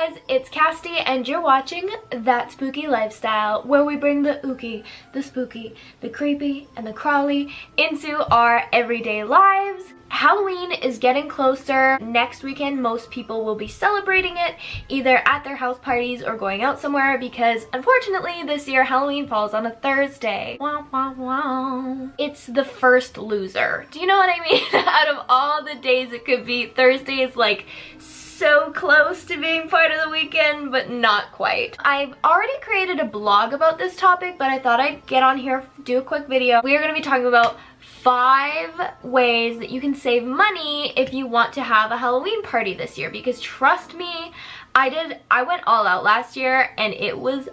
guys, it's Cassidy and you're watching That Spooky Lifestyle, where we bring the ooky, the spooky, the creepy, and the crawly into our everyday lives. Halloween is getting closer. Next weekend, most people will be celebrating it either at their house parties or going out somewhere because unfortunately this year Halloween falls on a Thursday. Wah, wah, wah. It's the first loser. Do you know what I mean? Out of all the days it could be, Thursday is like so close to being part of the weekend, but not quite. I've already created a blog about this topic, but I thought I'd get on here, do a quick video. We are going to be talking about 5 ways that you can save money if you want to have a Halloween party this year, because trust me, I went all out last year and it was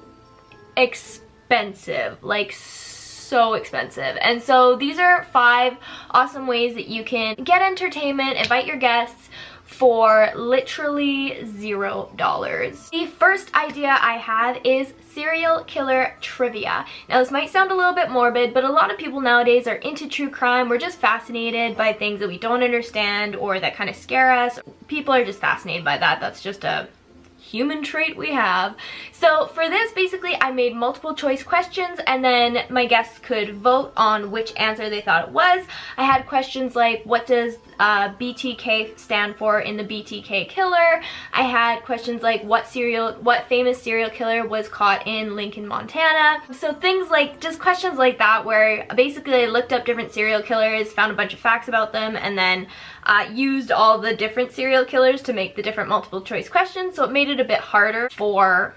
expensive, like so expensive. And so these are 5 awesome ways that you can get entertainment, invite your guests for literally $0. The first idea I have is serial killer trivia. Now this might sound a little bit morbid, but a lot of people nowadays are into true crime. We're just fascinated by things that we don't understand or that kind of scare us. People are just fascinated by that. That's just a human trait we have. So for this, basically I made multiple choice questions and then my guests could vote on which answer they thought it was. I had questions like, what does BTK stand for in the BTK killer? I had questions like, what famous serial killer was caught in Lincoln, Montana? So things like, just questions like that, where basically I looked up different serial killers, found a bunch of facts about them, and then used all the different serial killers to make the different multiple choice questions. So it made it a bit harder for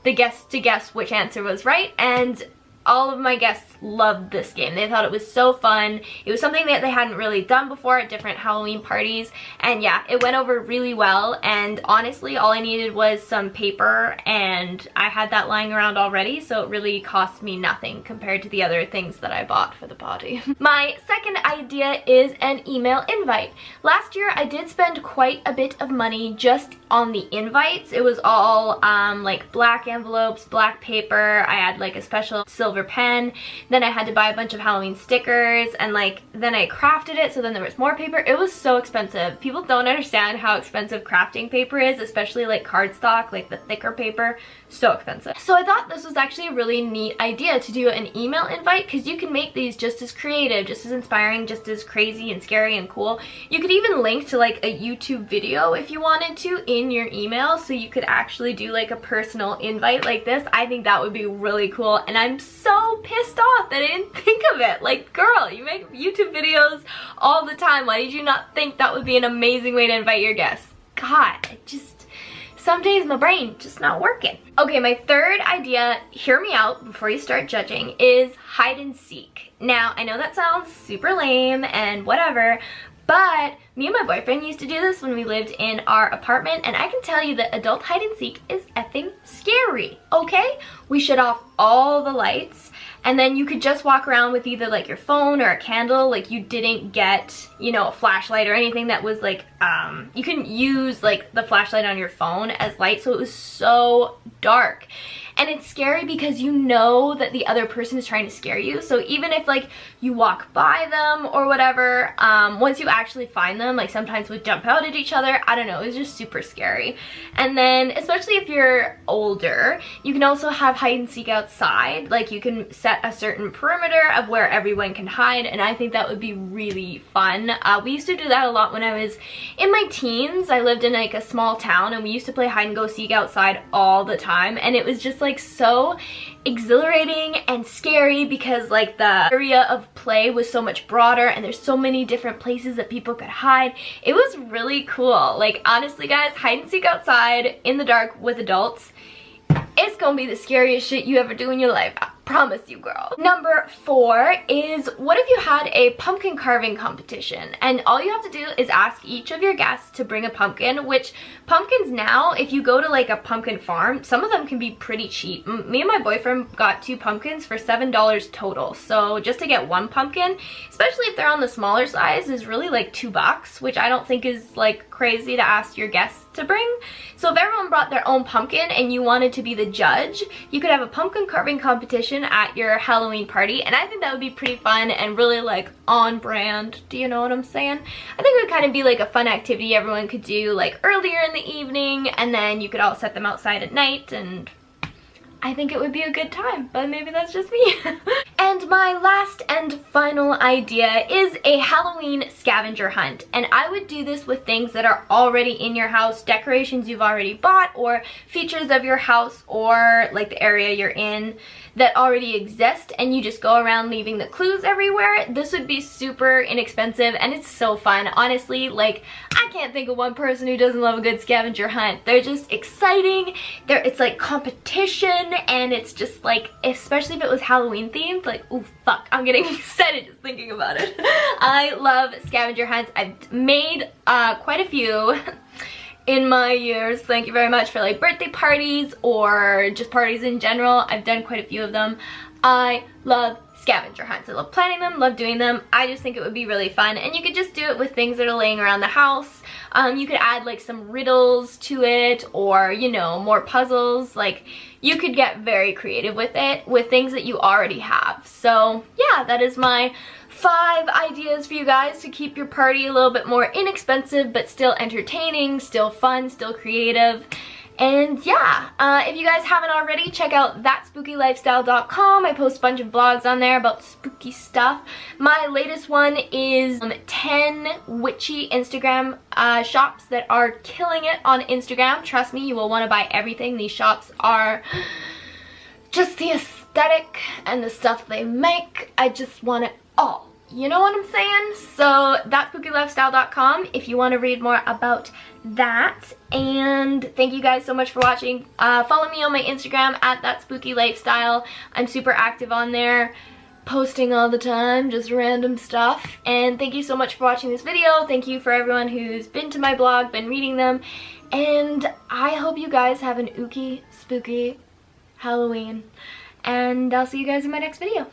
the guests to guess which answer was right, and all of my guests loved this game. They thought it was so fun. It was something that they hadn't really done before at different Halloween parties, and yeah, it went over really well. And honestly, all I needed was some paper and I had that lying around already, so it really cost me nothing compared to the other things that I bought for the party. My second idea is an email invite. Last year I did spend quite a bit of money just on the invites. It was all like black envelopes, black paper. I had like a special silver pen. Then I had to buy a bunch of Halloween stickers, and like then I crafted it, so then there was more paper. It was so expensive. People don't understand how expensive crafting paper is, especially like cardstock, like the thicker paper. So expensive. So I thought this was actually a really neat idea to do an email invite, because you can make these just as creative, just as inspiring, just as crazy and scary and cool. You could even link to like a YouTube video if you wanted to in your email, so you could actually do like a personal invite like this. I think that would be really cool, and I'm so pissed off that I didn't think of it. Like, girl, you make YouTube videos all the time. Why did you not think that would be an amazing way to invite your guests? God, some days my brain just not working. Okay, my third idea, hear me out before you start judging, is hide and seek. Now, I know that sounds super lame and whatever, but me and my boyfriend used to do this when we lived in our apartment, and I can tell you that adult hide and seek is effing scary, okay? We shut off all the lights, and then you could just walk around with either like your phone or a candle. Like, you didn't get, you know, a flashlight or anything that was like, you couldn't use like the flashlight on your phone as light, so it was so dark. And it's scary because you know that the other person is trying to scare you. So even if like you walk by them or whatever, once you actually find them, like sometimes we jump out at each other. I don't know, it was just super scary. And then especially if you're older, you can also have hide and seek outside. Like, you can set a certain perimeter of where everyone can hide, and I think that would be really fun. We used to do that a lot when I was in my teens. I lived in like a small town, and we used to play hide and go seek outside all the time, and it was just like so exhilarating and scary because like the area of play was so much broader and there's so many different places that people could hide. It was really cool. Like, honestly guys, hide and seek outside in the dark with adults, it's gonna be the scariest shit you ever do in your life. I promise you, girl. Number 4 is, what if you had a pumpkin carving competition? And all you have to do is ask each of your guests to bring a pumpkin, which pumpkins now, if you go to like a pumpkin farm, some of them can be pretty cheap. Me and my boyfriend got 2 pumpkins for $7 total. So just to get 1 pumpkin, especially if they're on the smaller size, is really like $2, which I don't think is like crazy to ask your guests to bring. So if everyone brought their own pumpkin and you wanted to be the judge, you could have a pumpkin carving competition at your Halloween party, and I think that would be pretty fun and really like on brand. Do you know what I'm saying? I think it would kind of be like a fun activity everyone could do like earlier in the evening, and then you could all set them outside at night, and I think it would be a good time, but maybe that's just me. And my last and final idea is a Halloween scavenger hunt. And I would do this with things that are already in your house, decorations you've already bought, or features of your house or like the area you're in that already exist, and you just go around leaving the clues everywhere. This would be super inexpensive and it's so fun. Honestly, like, I can't think of one person who doesn't love a good scavenger hunt. They're just exciting. It's like competition, and it's just like, especially if it was Halloween themed, like, oh fuck, I'm getting excited just thinking about it. I love scavenger hunts. I've made quite a few in my years. Thank you very much, for like birthday parties or just parties in general. I've done quite a few of them. I love scavenger hunts. I love planning them, love doing them. I just think it would be really fun, and you could just do it with things that are laying around the house. You could add like some riddles to it, or, you know, more puzzles. Like, you could get very creative with it with things that you already have. So yeah, that is my 5 ideas for you guys to keep your party a little bit more inexpensive but still entertaining, still fun, still creative. And yeah, if you guys haven't already, check out thatspookylifestyle.com. I post a bunch of blogs on there about spooky stuff. My latest one is 10 witchy Instagram shops that are killing it on Instagram. Trust me, you will want to buy everything. These shops are just the aesthetic and the stuff they make. I just want it all. You know what I'm saying? So thatspookylifestyle.com if you want to read more about that. And thank you guys so much for watching. Follow me on my Instagram at thatspookylifestyle. I'm super active on there, posting all the time, just random stuff. And thank you so much for watching this video. Thank you for everyone who's been to my blog, been reading them. And I hope you guys have an ooky, spooky Halloween. And I'll see you guys in my next video.